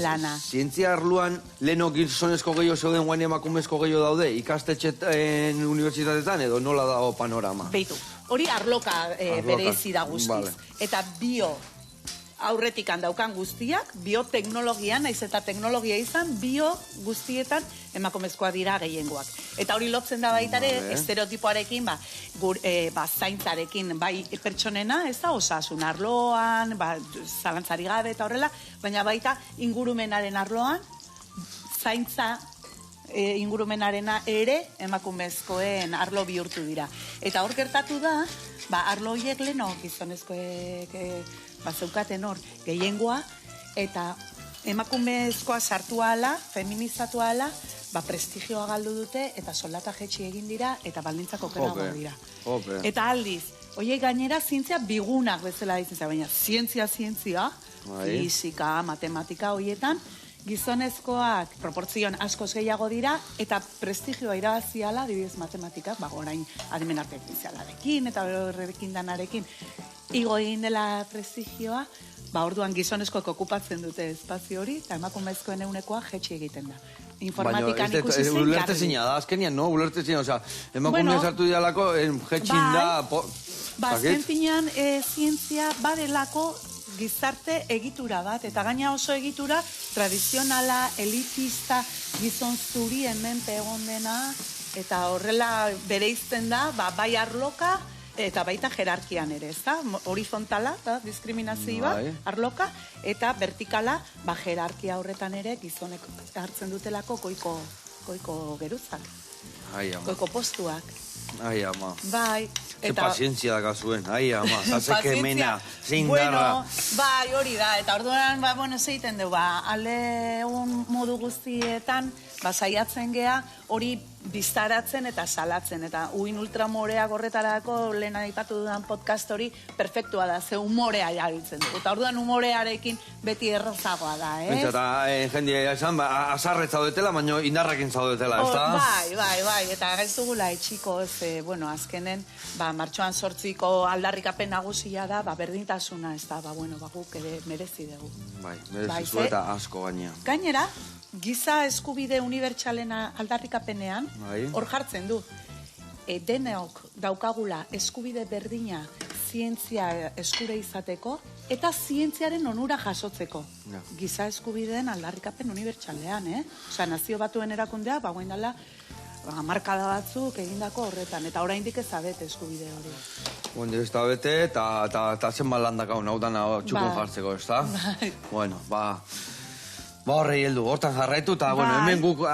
lana. Zientzia arluan leheno gizonezko gehiago zeuden guain emakumezko gehiago daude, ikastetxetan, unibertsitatetan, edo nola dago panorama? Beitu, hori arloka bereizi da guztiz. Vale. Eta aurretik handaukan guztiak, bioteknologian, naiz eta teknologia izan, bio guztietan emakumezkoa dira gehiengoak. Eta hori lotzen da baitare, estereotipoarekin, zaintzarekin, bai pertsonena, ez da, osasun arloan, zalantzari gabe eta horrela, baina baita ingurumenaren arloan, zaintza ingurumenarena ere emakumezkoen arlo bihurtu dira. Eta hor gertatu da, arlo horiek leno gizonezkoek zeukaten hor gehiengoa, eta emakumezkoa sartu ala, feminizatu ala, prestigioa galdu dute, eta soldata jetxi egin dira, eta baldintzak okerrago dira. Eta aldiz, horiek gainera zientzia bigunak bezala ditzen, baina zientzia, fizika, matematika horietan, gizonezkoak proportzioan askoz gehiago dira, eta prestigioa irabaziala, dibidez matematikak, orain adimen artifizialarekin, eta horrekin danarekin, igo egin dela prestigioa, orduan gizonezkoak okupatzen dute espazio hori, eta emakumezkoen eunekoa jetxi egiten da. Informatikan ikusi zen garbi. Ulertezina da, azkenian, no? Ulertezina, oza, emakumez hartu dialako, jetxin da... Azken finean, zientzia badelako gizarte egitura bat, eta gaina oso egitura tradizionala, elitista, gizon zurien menpe egon dena, eta horrela bereizten da, bai arloka, eta baita jerarkian ere, ez da? Horizontala, diskriminazioa, arloka, eta vertikala, jerarkia horretan ere, gizonek hartzen dutelako koiko geruzak. Koiko postuak. Ai, ama. Bai. Ze pazientzia daka zuen, ai, ama. Zazeke mena, zein darra. Bai, hori da. Eta orduan, zeiten du, alde modu guztietan, saiatzen gea, hori biztaratzen eta salatzen. Eta uin ultramoreak horretarako, lehen aipatu dudan podcast hori, perfektua da, ze humorea jabiltzen du. Eta orduan humorearekin beti errazagoa da, ez? Eta jendia esan, azarret zaudetela, baina indarrakin zaudetela, ez da? Bai, eta ez dugula etxiko, azkenen, martxoan 8ko aldarrikapen nagusia da, berdintasuna, ez da, guk ere merezi dugu. Bai, merezi zu eta asko gainea. Gainera, giza eskubide unibertsalena aldarrikapenean, hor jartzen du, deneok daukagula eskubide berdina zientzia eskure izateko, eta zientziaren onura jasotzeko. Giza eskubideen aldarrikapen unibertsalean, Osa, Nazio Batuen erakundea, guen dela, markada batzuk egindako horretan, eta oraindik ez abete eskubide hori. Bueno, ez da bete, eta zen balandak hau naudana txukun jartzeko, ez da? Bueno, horrei heldu, hortan jarraitu, eta, hemen guk...